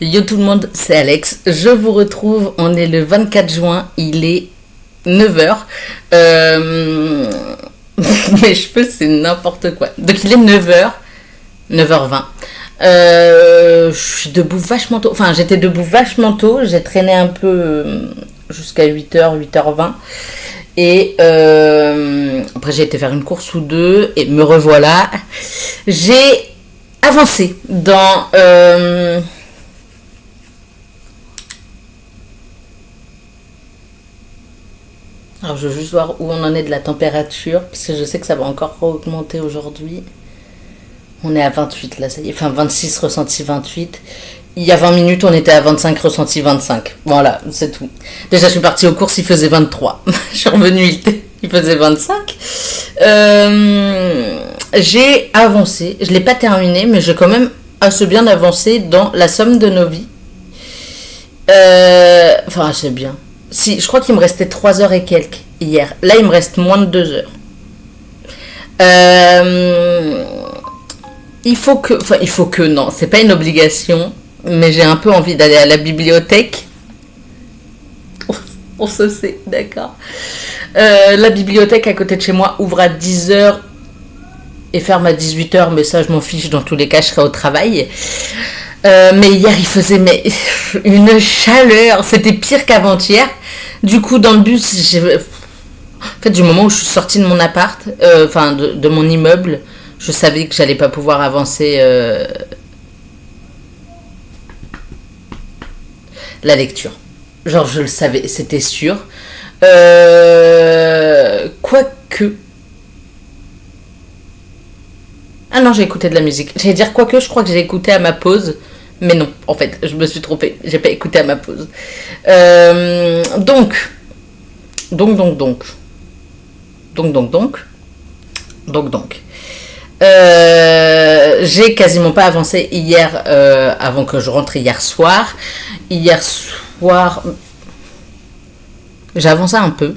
Yo tout le monde, c'est Alex. Je vous retrouve, on est le 24 juin, il est 9h. Mes cheveux, c'est n'importe quoi. Donc il est 9h, 9h20. Je suis debout vachement tôt. Enfin, j'étais debout vachement tôt. J'ai traîné un peu jusqu'à 8h, 8h20. Et après, j'ai été faire une course ou deux. Et me revoilà. J'ai avancé dans... Alors, je veux juste voir où on en est de la température. Parce que je sais que ça va encore augmenter aujourd'hui. On est à 28 là, ça y est. Enfin, 26 ressenti 28. Il y a 20 minutes, on était à 25 ressenti 25. Voilà, c'est tout. Déjà, je suis partie aux courses, il faisait 23. Je suis revenue, il faisait 25. J'ai avancé. Je ne l'ai pas terminé, mais j'ai quand même assez bien avancé dans la somme de nos vies. Enfin, assez bien. Si, je crois qu'il me restait 3 heures et quelques hier. Là, il me reste moins de 2 heures. Il faut que non, c'est pas une obligation, mais j'ai un peu envie d'aller à la bibliothèque. On se sait, d'accord. La bibliothèque à côté de chez moi ouvre à 10h et ferme à 18h, mais ça je m'en fiche, dans tous les cas je serai au travail. Mais hier il faisait une chaleur, c'était pire qu'avant-hier. Du coup dans le bus, en fait du moment où je suis sortie de mon appart, de mon immeuble, je savais que j'allais pas pouvoir avancer la lecture. Genre je le savais, c'était sûr. Quoique... Ah non, j'ai écouté de la musique. J'allais dire quoique, je crois que j'ai écouté à ma pause. Mais non, en fait, je me suis trompée. J'ai pas écouté à ma pause. Donc. J'ai quasiment pas avancé hier avant que je rentre hier soir. Hier soir, j'ai avancé un peu,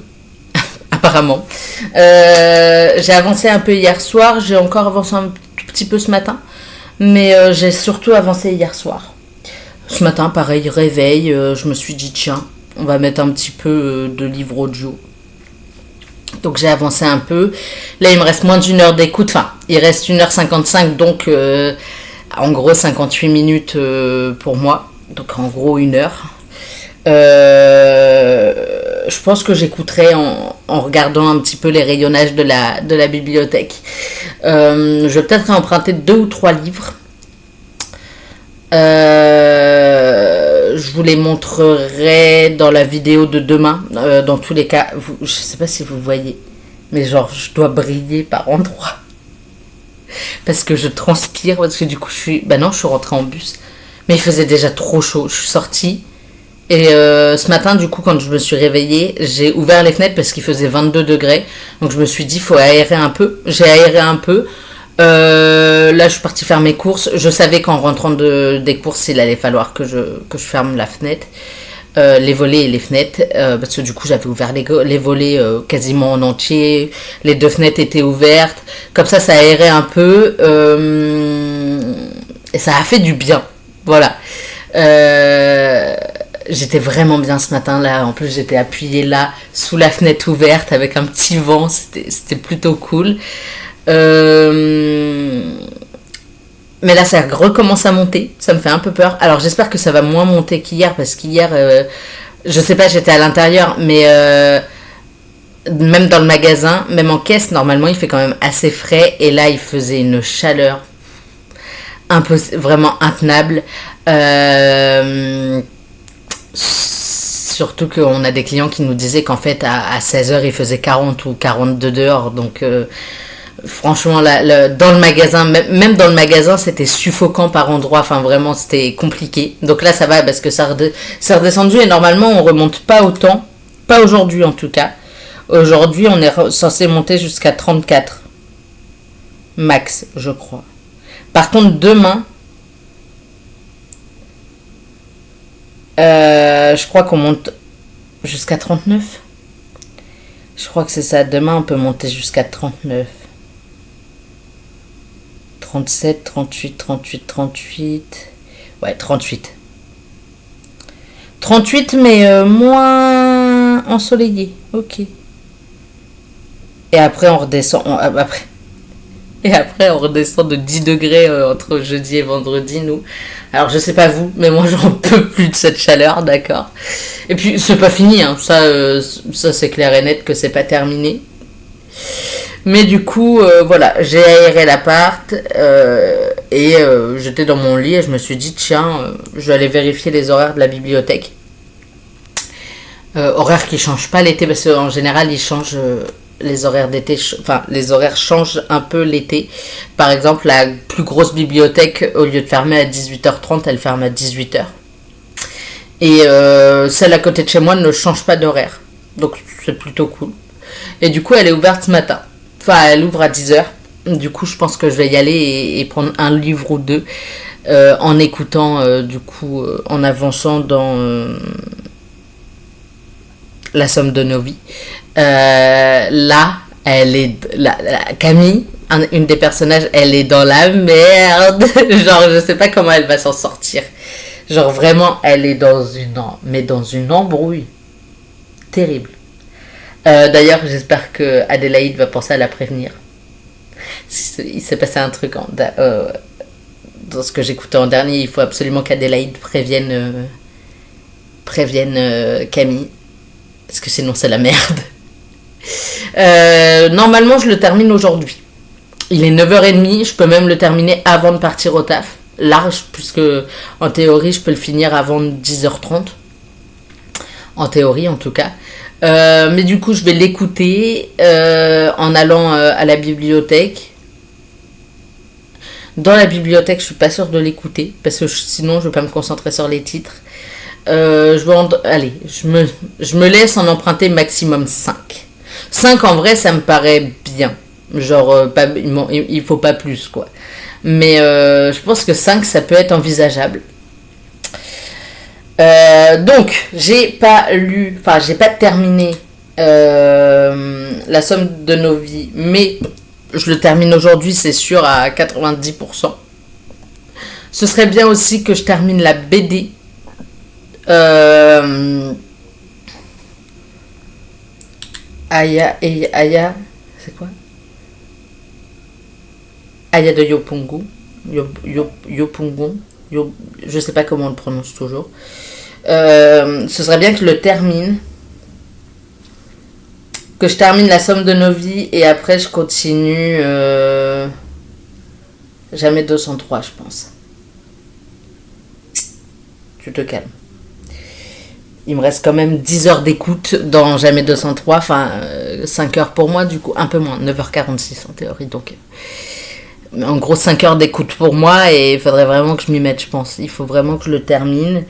apparemment. J'ai avancé un peu hier soir. J'ai encore avancé un tout petit peu ce matin. Mais j'ai surtout avancé hier soir. Ce matin, pareil, réveil, je me suis dit, tiens, on va mettre un petit peu de livre audio. Donc j'ai avancé un peu. Là, il me reste moins d'une heure d'écoute. Enfin, il reste 1h55, donc en gros 58 minutes pour moi. Donc en gros 1 heure. Je pense que j'écouterai en regardant un petit peu les rayonnages de la bibliothèque. Je vais peut-être emprunter 2 ou 3 livres. Je vous les montrerai dans la vidéo de demain. Dans tous les cas, je sais pas si vous voyez, mais genre je dois briller par endroits parce que je transpire, parce que du coup je suis rentrée en bus, mais il faisait déjà trop chaud. Je suis sortie et ce matin, du coup, quand je me suis réveillée, j'ai ouvert les fenêtres parce qu'il faisait 22 degrés. Donc je me suis dit, faut aérer un peu. J'ai aéré un peu. Là, je suis partie faire mes courses. Je savais qu'en rentrant des courses, il allait falloir que je ferme la fenêtre, les volets et les fenêtres, parce que du coup, j'avais ouvert les volets quasiment en entier. Les 2 fenêtres étaient ouvertes. Comme ça aérait un peu. Et ça a fait du bien. Voilà. J'étais vraiment bien ce matin là. En plus, j'étais appuyée là, sous la fenêtre ouverte, avec un petit vent. C'était plutôt cool. Mais là, ça recommence à monter. Ça me fait un peu peur. Alors, j'espère que ça va moins monter qu'hier, parce qu'hier, je sais pas, j'étais à l'intérieur, mais même dans le magasin, même en caisse, normalement, il fait quand même assez frais. Et là, il faisait une chaleur vraiment intenable. Surtout qu'on a des clients qui nous disaient qu'en fait à 16h il faisait 40 ou 42 dehors. Donc franchement dans le magasin, même dans le magasin, c'était suffocant par endroits. Enfin vraiment, c'était compliqué. Donc là ça va parce que ça redescendu, et normalement on remonte pas autant. Pas aujourd'hui en tout cas. Aujourd'hui on est censé monter jusqu'à 34 max, je crois. Par contre demain, je crois qu'on monte jusqu'à 39. Je crois que c'est ça. Demain, on peut monter jusqu'à 39. 37, 38, 38, 38. Ouais, 38. 38, mais moins ensoleillé. Ok. Et après, on redescend. Et après, on redescend de 10 degrés entre jeudi et vendredi, nous. Alors, je sais pas vous, mais moi, j'en peux plus de cette chaleur, d'accord. Et puis, c'est pas fini, hein. Ça c'est clair et net que c'est pas terminé. Mais du coup, voilà, j'ai aéré l'appart et j'étais dans mon lit et je me suis dit, tiens, je vais aller vérifier les horaires de la bibliothèque. Horaires qui changent pas l'été, parce qu'en général, ils changent les horaires d'été, enfin, les horaires changent un peu l'été. Par exemple, la plus grosse bibliothèque, au lieu de fermer à 18h30, elle ferme à 18h. Et celle à côté de chez moi ne change pas d'horaire. Donc, c'est plutôt cool. Et du coup, elle est ouverte ce matin. Enfin, elle ouvre à 10h. Du coup, je pense que je vais y aller et prendre un livre ou deux en écoutant, du coup, en avançant dans La somme de nos vies. Là, elle est. Camille, une des personnages, elle est dans la merde. Genre, je sais pas comment elle va s'en sortir. Genre, vraiment, elle est dans une embrouille terrible. D'ailleurs, j'espère que Adélaïde va penser à la prévenir. Il s'est passé un truc dans ce que j'écoutais en dernier. Il faut absolument qu'Adélaïde prévienne Camille. Parce que sinon, c'est la merde. Normalement, je le termine aujourd'hui. Il est 9h30. Je peux même le terminer avant de partir au taf. Large, puisque en théorie, je peux le finir avant 10h30. En théorie, en tout cas. Mais du coup, je vais l'écouter en allant à la bibliothèque. Dans la bibliothèque, je suis pas sûre de l'écouter parce que sinon, je vais pas me concentrer sur les titres. Allez, je me laisse en emprunter maximum 5. 5 en vrai, ça me paraît bien. Genre, il faut pas plus, quoi. Mais je pense que 5, ça peut être envisageable. Donc, j'ai pas terminé La somme de nos vies, mais je le termine aujourd'hui, c'est sûr, à 90%. Ce serait bien aussi que je termine la BD. Aya, c'est quoi? Aya de Yopungu. Yopungu. Je sais pas comment on le prononce toujours. Ce serait bien que je le termine. Que je termine La somme de nos vies et après je continue Jamais 203, je pense. Tu te calmes. Il me reste quand même 10 heures d'écoute dans Jamais 203, enfin 5 heures pour moi, du coup, un peu moins, 9h46 en théorie, donc en gros 5 heures d'écoute pour moi et il faudrait vraiment que je m'y mette, je pense. Il faut vraiment que je le termine.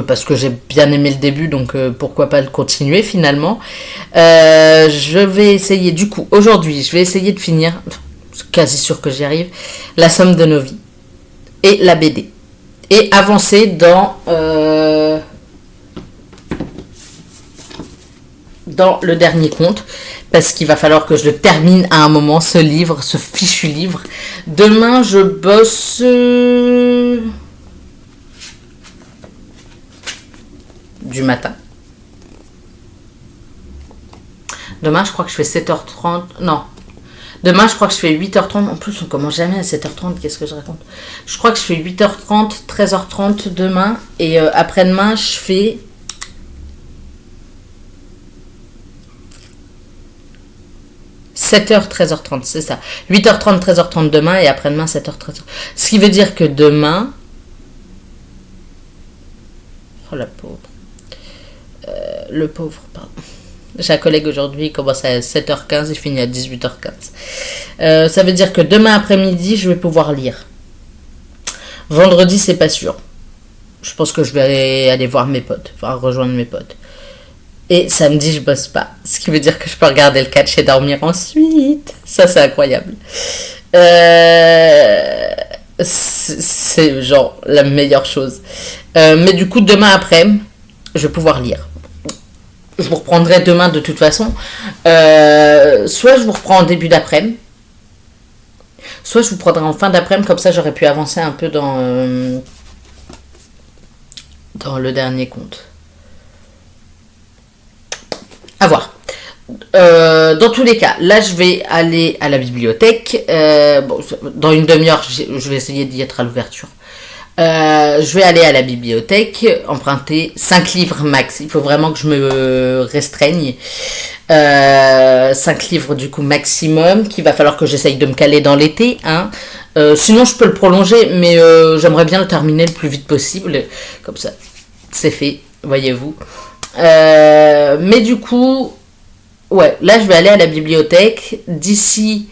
Parce que j'ai bien aimé le début, donc pourquoi pas le continuer finalement. Je vais essayer, du coup, aujourd'hui, je vais essayer de finir, quasi sûr que j'y arrive, La somme de nos vies et la BD. Et avancer dans le dernier conte, parce qu'il va falloir que je le termine à un moment, ce livre, ce fichu livre. Demain, je bosse du matin. Demain, je crois que je fais 7h30. Non. Demain, je crois que je fais 8h30. En plus, on commence jamais à 7h30. Qu'est-ce que je raconte? Je crois que je fais 8h30, 13h30 demain. Et après-demain, je fais... « 7h, 13h30, c'est ça. 8h30, 13h30 demain et après-demain, 7h, 13h. Ce qui veut dire que demain... Oh la pauvre. Le pauvre, pardon. J'ai un collègue aujourd'hui, il commence à 7h15 et finit à 18h15. Ça veut dire que demain après-midi, je vais pouvoir lire. Vendredi, c'est pas sûr. Je pense que je vais aller voir mes potes, enfin rejoindre mes potes. Et samedi, je bosse pas. Ce qui veut dire que je peux regarder le catch et dormir ensuite. Ça, c'est incroyable. C'est genre la meilleure chose. Mais du coup, demain après, je vais pouvoir lire. Je vous reprendrai demain de toute façon. Soit je vous reprends en début d'après-midi. Soit je vous prendrai en fin d'après-midi. Comme ça, j'aurais pu avancer un peu dans dans le dernier compte. À voir. Dans tous les cas, là je vais aller à la bibliothèque. Bon, dans une demi-heure, je vais essayer d'y être à l'ouverture. Je vais aller à la bibliothèque, emprunter 5 livres max. Il faut vraiment que je me restreigne. 5 livres du coup maximum, qu'il va falloir que j'essaye de me caler dans l'été. Hein. Sinon je peux le prolonger, mais j'aimerais bien le terminer le plus vite possible. Comme ça, c'est fait, voyez-vous. Mais du coup, ouais, là je vais aller à la bibliothèque. D'ici...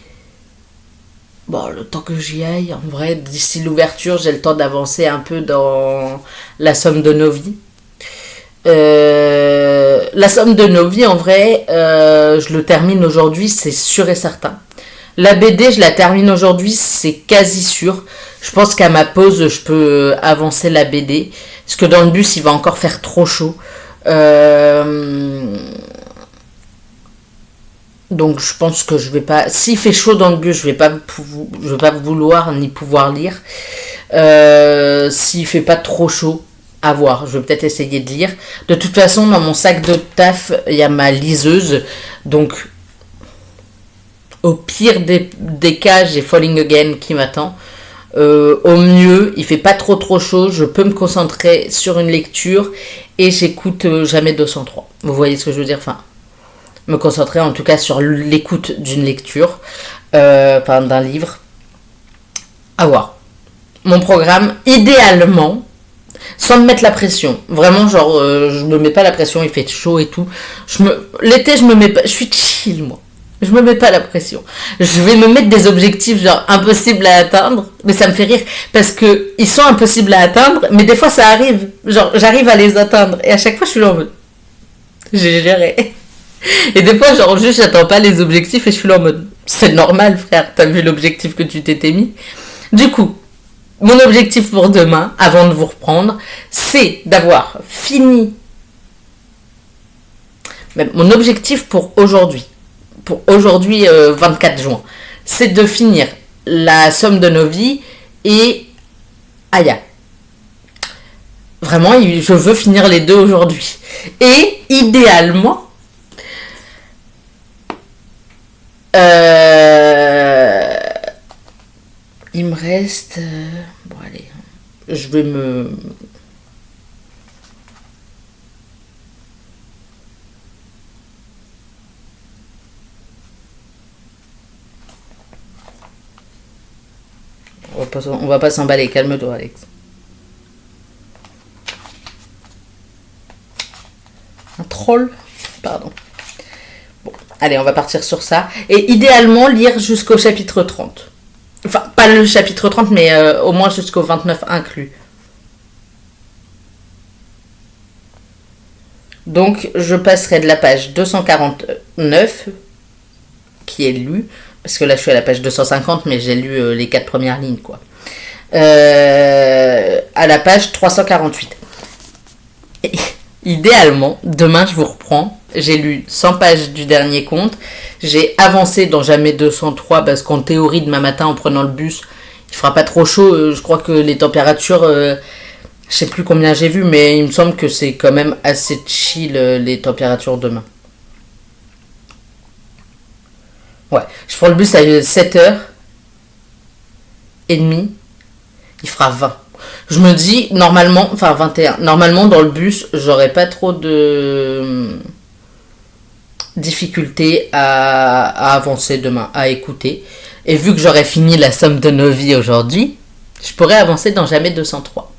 Bon, le temps que j'y aille, en vrai, d'ici l'ouverture, j'ai le temps d'avancer un peu dans la somme de nos vies. La somme de nos vies, en vrai, je le termine aujourd'hui, c'est sûr et certain. La BD, je la termine aujourd'hui, c'est quasi sûr. Je pense qu'à ma pause, je peux avancer la BD. Parce que dans le bus, il va encore faire trop chaud. Donc je pense que je vais pas... S'il fait chaud dans le bus, je vais pas vouloir ni pouvoir lire. S'il fait pas trop chaud, à voir. Je vais peut-être essayer de lire. De toute façon, dans mon sac de taf, il y a ma liseuse. Donc, au pire des cas, j'ai Falling Again qui m'attend. Au mieux, il fait pas trop chaud. Je peux me concentrer sur une lecture. Et j'écoute Jamais 203. Vous voyez ce que je veux dire? Enfin... me concentrer en tout cas sur l'écoute d'une lecture, d'un livre. À voir. Mon programme, idéalement, sans me mettre la pression. Vraiment, genre, je me mets pas la pression, il fait chaud et tout. L'été, je me mets pas, je suis chill, moi. Je me mets pas la pression. Je vais me mettre des objectifs, genre, impossibles à atteindre. Mais ça me fait rire, parce que ils sont impossibles à atteindre, mais des fois, ça arrive. Genre, j'arrive à les atteindre. Et à chaque fois, je suis là en mode... j'ai géré. Et des fois, genre, juste, j'attends pas les objectifs et je suis là en mode, c'est normal, frère, t'as vu l'objectif que tu t'étais mis. Du coup, mon objectif pour demain, avant de vous reprendre, c'est d'avoir fini. Même mon objectif pour aujourd'hui, 24 juin, c'est de finir la somme de nos vies et Aya. Vraiment, je veux finir les deux aujourd'hui. Et idéalement, il me reste... bon, allez. Je vais me... On va pas s'emballer. Calme-toi, Alex. Un troll? Pardon. Allez, on va partir sur ça. Et idéalement, lire jusqu'au chapitre 30. Enfin, pas le chapitre 30, mais au moins jusqu'au 29 inclus. Donc, je passerai de la page 249, qui est lue, parce que là, je suis à la page 250, mais j'ai lu les 4 premières lignes, quoi. À la page 348. Et, idéalement, demain, je vous reprends. J'ai lu 100 pages du dernier conte. J'ai avancé dans Jamais 203 parce qu'en théorie, demain matin, en prenant le bus, il fera pas trop chaud. Je crois que les températures, je sais plus combien j'ai vu, mais il me semble que c'est quand même assez chill les températures demain. Ouais, je prends le bus à 7h30. Il fera 20. Je me dis, normalement, enfin 21, normalement dans le bus, j'aurais pas trop de difficulté à avancer demain, à écouter. Et vu que j'aurais fini la somme de nos vies aujourd'hui, je pourrais avancer dans Jamais 203.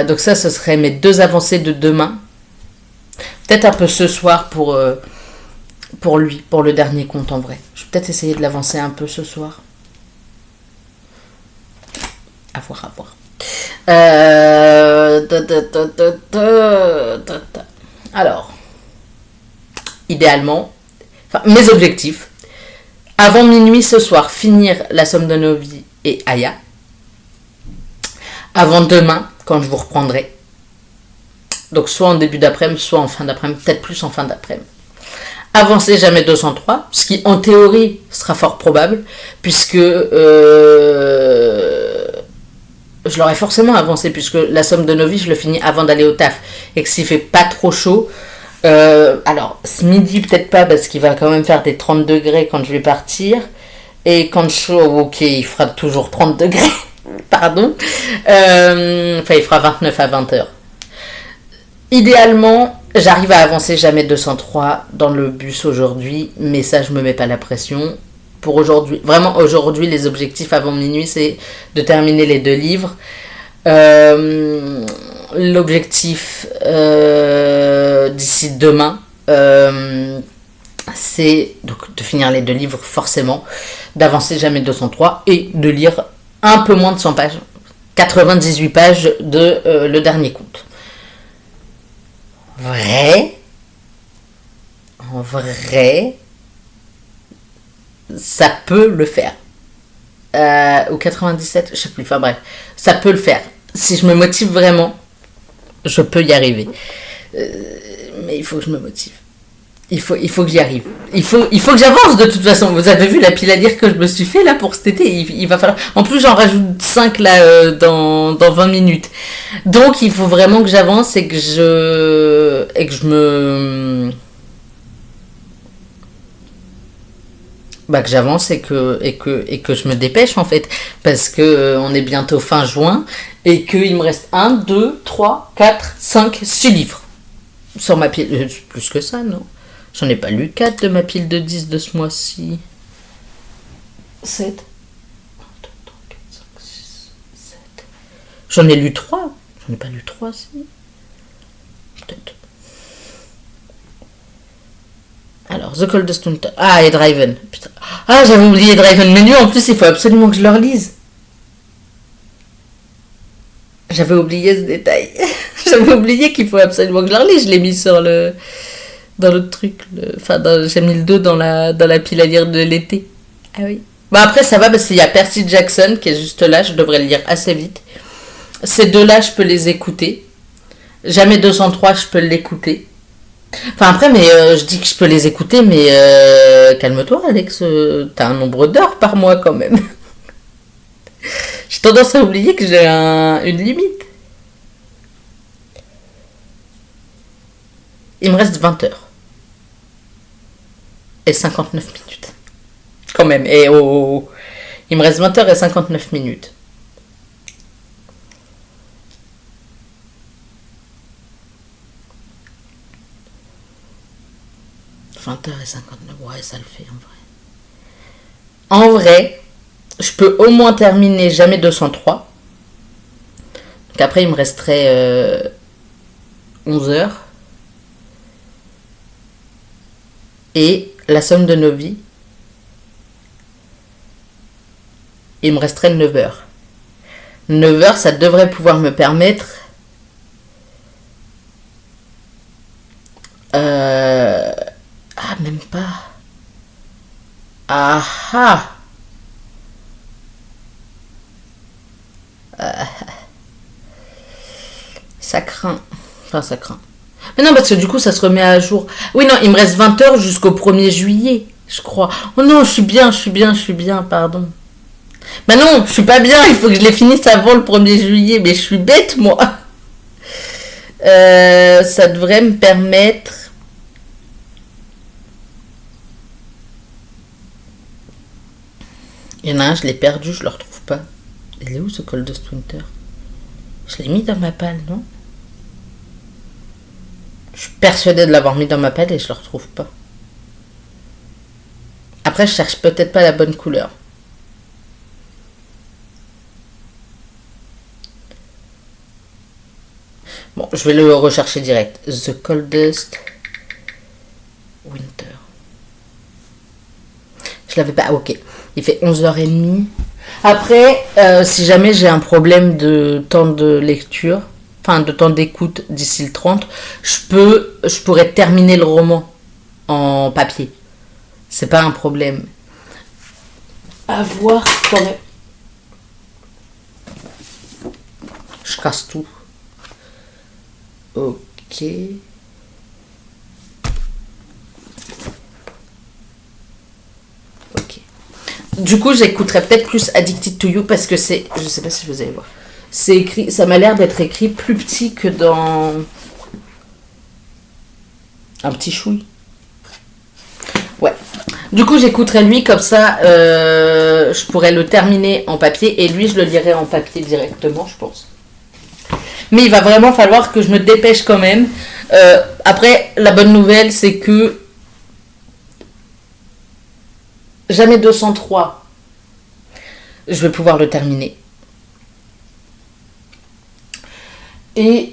Donc ça, ce serait mes 2 avancées de demain. Peut-être un peu ce soir pour le dernier conte en vrai. Je vais peut-être essayer de l'avancer un peu ce soir. À voir. Alors, idéalement, mes objectifs, avant minuit ce soir, finir la somme de nos vies et Aya. Avant demain, quand je vous reprendrai. Donc soit en début d'après-midi, soit en fin d'après-midi, peut-être plus en fin d'après-midi. Avancer Jamais 203, ce qui en théorie sera fort probable, puisque je l'aurais forcément avancé puisque la somme de nos vies, je le finis avant d'aller au taf. Et que s'il fait pas trop chaud, alors ce midi peut-être pas parce qu'il va quand même faire des 30 degrés quand je vais partir. Et quand chaud, ok, il fera toujours 30 degrés, pardon. Enfin, il fera 29 à 20 heures. Idéalement, j'arrive à avancer jamais 203 dans le bus aujourd'hui, mais ça, je me mets pas la pression. Pour aujourd'hui, vraiment aujourd'hui, les objectifs avant minuit, c'est de terminer les 2 livres. L'objectif d'ici demain, c'est donc de finir les 2 livres forcément, d'avancer jamais 203 et de lire un peu moins de 100 pages, 98 pages de le dernier conte. En vrai, ça peut le faire. Ou 97, je sais plus, enfin bref, ça peut le faire. Si je me motive vraiment, je peux y arriver. Mais il faut que je me motive. Il faut que j'y arrive. Il faut que j'avance de toute façon. Vous avez vu la pile à lire que je me suis fait là pour cet été. Il va falloir. En plus, j'en rajoute 5 là dans 20 minutes. Donc, il faut vraiment que j'avance et que je me. Bah, que j'avance et que je me dépêche en fait. Parce que on est bientôt fin juin et qu'il me reste 1, 2, 3, 4, 5, 6 livres. Sur ma pile. Plus que ça, non? J'en ai pas lu 4 de ma pile de 10 de ce mois-ci. 7. 1, 2, 3, 4, 5, 6, 7. J'en ai lu 3. J'en ai pas lu 3, si. Peut-être. Alors, The Coldest Winter. Ah, et Driven. Putain. Ah, j'avais oublié Driven. Mais lui, en plus, il faut absolument que je le relise. J'avais oublié ce détail. J'avais oublié qu'il faut absolument que je le relise. Je l'ai mis sur le... dans le truc. Enfin, j'ai mis le 2 dans la pile à lire de l'été. Ah oui. Bah après, ça va parce qu'il y a Percy Jackson qui est juste là. Je devrais le lire assez vite. Ces 2-là, je peux les écouter. Jamais 203, je peux l'écouter. Enfin après, mais je dis que je peux les écouter, mais calme-toi Alex, t'as un nombre d'heures par mois quand même. J'ai tendance à oublier que j'ai une limite. Il me reste 20 heures. Et 59 minutes. Quand même, et il me reste 20 heures et 59 minutes. Et 59, ouais, ça le fait en vrai. En vrai, je peux au moins terminer jamais 203. Donc après, il me resterait 11 heures. Et la somme de nos vies, il me resterait 9 heures. 9 heures, ça devrait pouvoir me permettre ah, même pas. Ah ah. Ça craint. Enfin, ça craint. Mais non, parce que du coup, ça se remet à jour. Oui, non, il me reste 20 heures jusqu'au 1er juillet, je crois. Oh non, je suis bien, pardon. Bah non, je suis pas bien, il faut que je les finisse avant le 1er juillet, mais je suis bête, moi. Ça devrait me permettre... Il y en a un, je l'ai perdu, je le retrouve pas. Il est où ce Coldest Winter? Je l'ai mis dans ma palle, non? Je suis persuadée de l'avoir mis dans ma palle et je le retrouve pas. Après, je cherche peut-être pas la bonne couleur. Bon, je vais le rechercher direct. The Coldest Winter. Je l'avais pas. Ah, ok. Il fait 11h30. Après, si jamais j'ai un problème de temps de lecture, enfin de temps d'écoute d'ici le 30, je pourrais terminer le roman en papier. C'est pas un problème. À voir quand même. Je casse tout. Ok. Ok. Du coup, j'écouterai peut-être plus Addicted to You parce que c'est... Je sais pas si vous allez voir. C'est écrit, ça m'a l'air d'être écrit plus petit que dans un petit chouille. Ouais. Du coup, j'écouterai lui, comme ça, je pourrais le terminer en papier et lui, je le lirai en papier directement, je pense. Mais il va vraiment falloir que je me dépêche quand même. Après, la bonne nouvelle, c'est que Jamais 203, je vais pouvoir le terminer. Et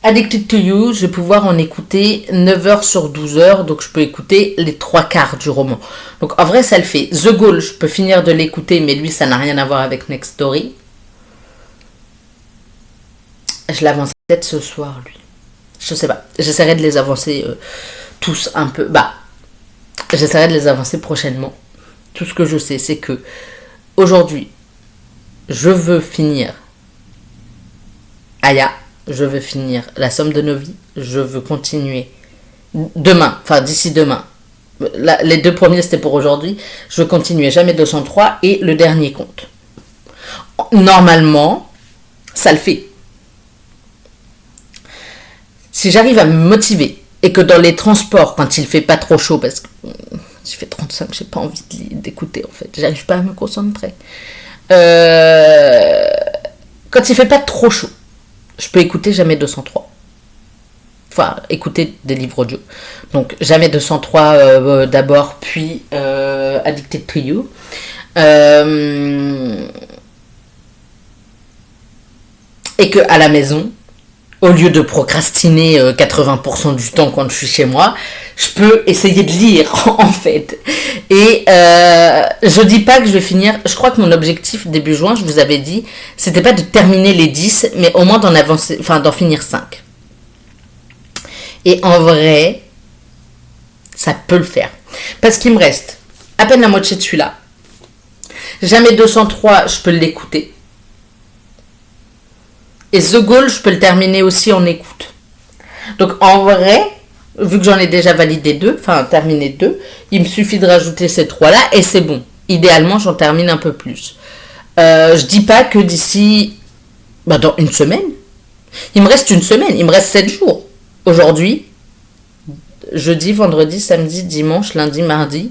Addicted to You, je vais pouvoir en écouter 9 heures sur 12 heures, donc je peux écouter les 3/4 du roman. Donc en vrai, ça le fait. The Goal, je peux finir de l'écouter, mais lui, ça n'a rien à voir avec Next Story. Je l'avance peut-être ce soir, lui. Je sais pas. J'essaierai de les avancer tous un peu. J'essaierai de les avancer prochainement. Tout ce que je sais, c'est que aujourd'hui, je veux finir Aya. Je veux finir La Somme de nos vies. Je veux continuer demain, enfin d'ici demain. Les 2 premiers, c'était pour aujourd'hui. Je veux continuer Jamais 203 et Le Dernier Conte. Normalement, ça le fait. Si j'arrive à me motiver et que dans les transports, quand il fait pas trop chaud, parce que il fait 35, j'ai pas envie d'écouter en fait, j'arrive pas à me concentrer. Quand il fait pas trop chaud, je peux écouter Jamais 203. Enfin, écouter des livres audio. Donc Jamais 203 d'abord, puis Addicted to You. Et que à la maison, au lieu de procrastiner 80% du temps quand je suis chez moi, je peux essayer de lire en fait. Et je dis pas que je vais finir. Je crois que mon objectif début juin, je vous avais dit, c'était pas de terminer les 10, mais au moins d'en finir 5. Et en vrai, ça peut le faire. Parce qu'il me reste à peine la moitié de celui-là. Jamais 203, je peux l'écouter. Et The Goal, je peux le terminer aussi en écoute. Donc en vrai, vu que j'en ai déjà validé 2, enfin terminé 2, il me suffit de rajouter ces 3-là et c'est bon. Idéalement, j'en termine un peu plus. Je dis pas que d'ici dans une semaine. Il me reste une semaine, il me reste 7 jours. Aujourd'hui, jeudi, vendredi, samedi, dimanche, lundi, mardi.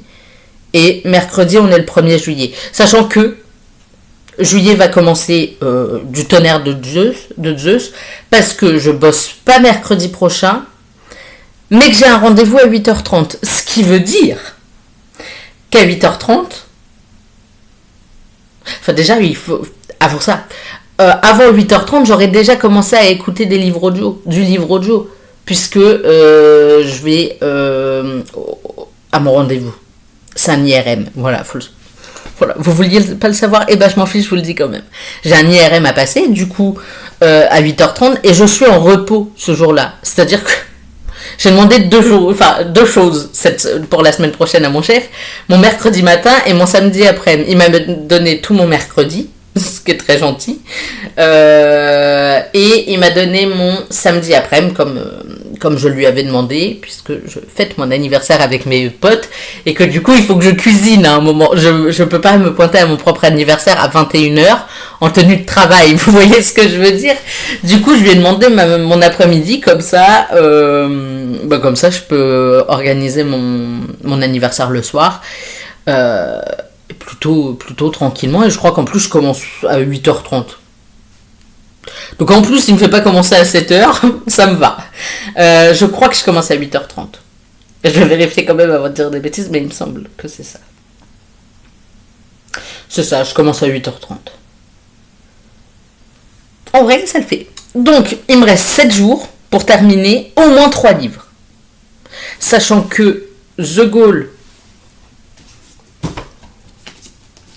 Et mercredi, on est le 1er juillet. Sachant que juillet va commencer du tonnerre de Zeus, parce que je bosse pas mercredi prochain, mais que j'ai un rendez-vous à 8h30. Ce qui veut dire qu'à 8h30, enfin déjà, il faut, avant ça, avant 8h30, j'aurais déjà commencé à écouter du livre audio, puisque je vais à mon rendez-vous. C'est un IRM, voilà, voilà, vous vouliez pas le savoir, et je m'en fiche, je vous le dis quand même. J'ai un IRM à passer, du coup, à 8h30, et je suis en repos ce jour-là. C'est-à-dire que j'ai demandé 2 choses pour la semaine prochaine à mon chef, mon mercredi matin et mon samedi après-midi. Il m'a donné tout mon mercredi, ce qui est très gentil, et il m'a donné mon samedi après-midi comme je lui avais demandé, puisque je fête mon anniversaire avec mes potes, et que du coup il faut que je cuisine à un moment. Je peux pas me pointer à mon propre anniversaire à 21h en tenue de travail, vous voyez ce que je veux dire. Du coup je lui ai demandé mon après-midi, comme ça je peux organiser mon anniversaire le soir, plutôt tranquillement, et je crois qu'en plus je commence à 8h30. Donc en plus, il ne me fait pas commencer à 7h, ça me va. Je crois que je commence à 8h30. Je vais vérifier quand même avant de dire des bêtises, mais il me semble que c'est ça. C'est ça, je commence à 8h30. En vrai, ça le fait. Donc, il me reste 7 jours pour terminer au moins 3 livres. Sachant que The Goal...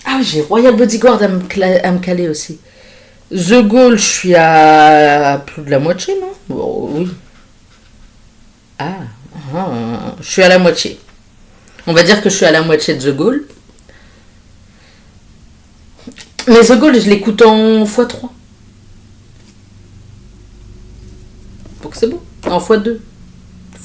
Ah, j'ai Royal Bodyguard à me caler aussi. The Goal, je suis à plus de la moitié, non? Oh, oui. Je suis à la moitié. On va dire que je suis à la moitié de The Goal. Mais The Goal, je l'écoute en x3. Donc c'est bon. En x2.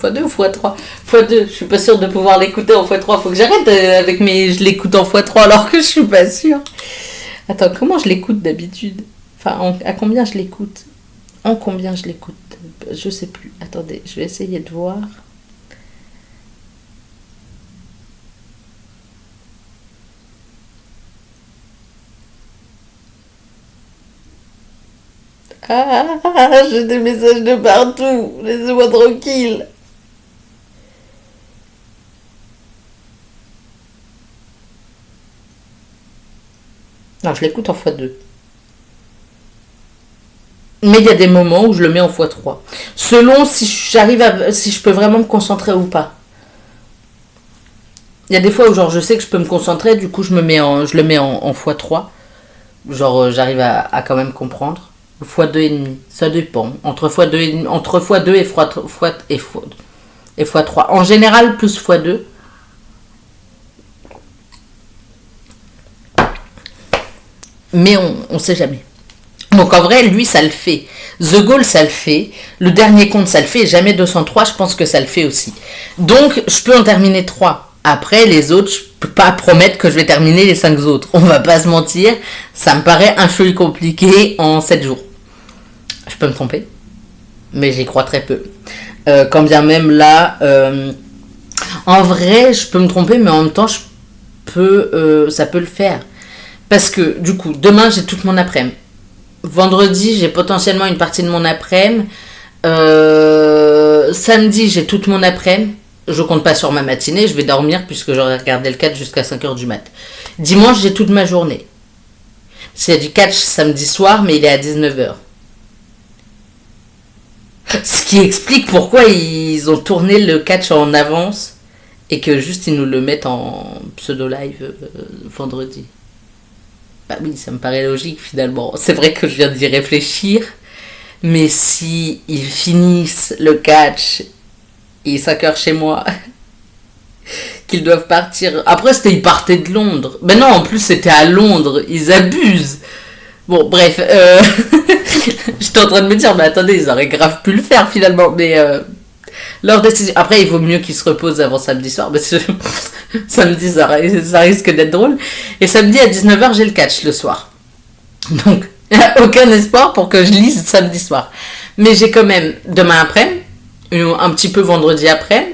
x2 ou x3? x2. Je suis pas sûre de pouvoir l'écouter en x3. Faut que j'arrête avec je l'écoute en x3 alors que je suis pas sûre. Attends, comment je l'écoute d'habitude? Enfin, à combien je l'écoute? En combien je l'écoute? Je sais plus. Attendez, je vais essayer de voir. Ah, j'ai des messages de partout. Laissez-moi tranquille. Non, je l'écoute en x2. Mais il y a des moments où je le mets en x3. Selon si je peux vraiment me concentrer ou pas. Il y a des fois où genre je sais que je peux me concentrer, du coup je le mets en x3. Genre j'arrive à quand même comprendre. x2 et demi, ça dépend. Entre x2 entre x2 et x3. En général plus x2. Mais on sait jamais. Donc en vrai, lui, ça le fait. The Goal, ça le fait. Le dernier compte, ça le fait. Et jamais 203, je pense que ça le fait aussi. Donc, je peux en terminer 3. Après, les autres, je peux pas promettre que je vais terminer les 5 autres. On va pas se mentir. Ça me paraît un chouï compliqué en 7 jours. Je peux me tromper. Mais j'y crois très peu. Quand bien même là... en vrai, je peux me tromper, mais en même temps, ça peut le faire. Parce que, du coup, demain, j'ai toute mon après-midi. Vendredi, j'ai potentiellement une partie de mon après-midi. Samedi, j'ai toute mon après-midi. Je compte pas sur ma matinée, je vais dormir puisque j'aurai regardé le catch jusqu'à 5h du mat. Dimanche, j'ai toute ma journée. C'est du catch samedi soir, mais il est à 19h. Ce qui explique pourquoi ils ont tourné le catch en avance et que juste ils nous le mettent en pseudo-live vendredi. Bah oui, ça me paraît logique finalement. C'est vrai que je viens d'y réfléchir, mais si ils finissent le catch et 5h chez moi, qu'ils doivent partir. Après, ils partaient de Londres. Mais non, en plus, c'était à Londres. Ils abusent. Bon, bref. J'étais en train de me dire, mais attendez, ils auraient grave pu le faire finalement. Mais leur décision. Après, il vaut mieux qu'ils se reposent avant samedi soir. Parce que samedi, ça risque d'être drôle. Et samedi à 19h, j'ai le catch le soir. Donc, aucun espoir pour que je lise samedi soir. Mais j'ai quand même demain après, un petit peu vendredi après,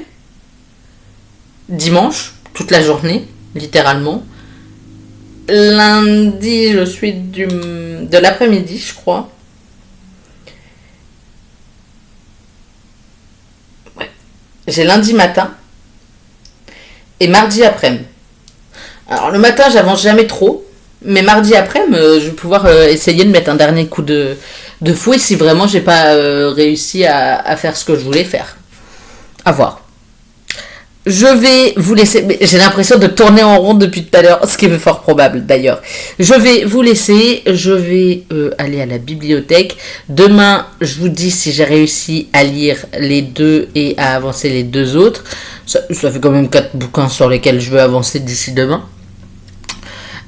dimanche, toute la journée, littéralement. Lundi, je suis de l'après-midi, je crois. Ouais. J'ai lundi matin et mardi après-midi. Alors, le matin, j'avance jamais trop. Mais mardi après-midi, je vais pouvoir essayer de mettre un dernier coup de fouet si vraiment j'ai pas réussi à faire ce que je voulais faire. À voir. Je vais vous laisser. J'ai l'impression de tourner en rond depuis tout à l'heure, ce qui est fort probable d'ailleurs. Je vais vous laisser. Je vais aller à la bibliothèque. Demain, je vous dis si j'ai réussi à lire les deux et à avancer les deux autres. Ça fait quand même 4 bouquins sur lesquels je veux avancer d'ici demain.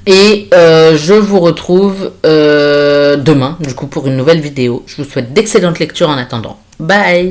Et je vous retrouve demain, du coup, pour une nouvelle vidéo. Je vous souhaite d'excellentes lectures en attendant. Bye!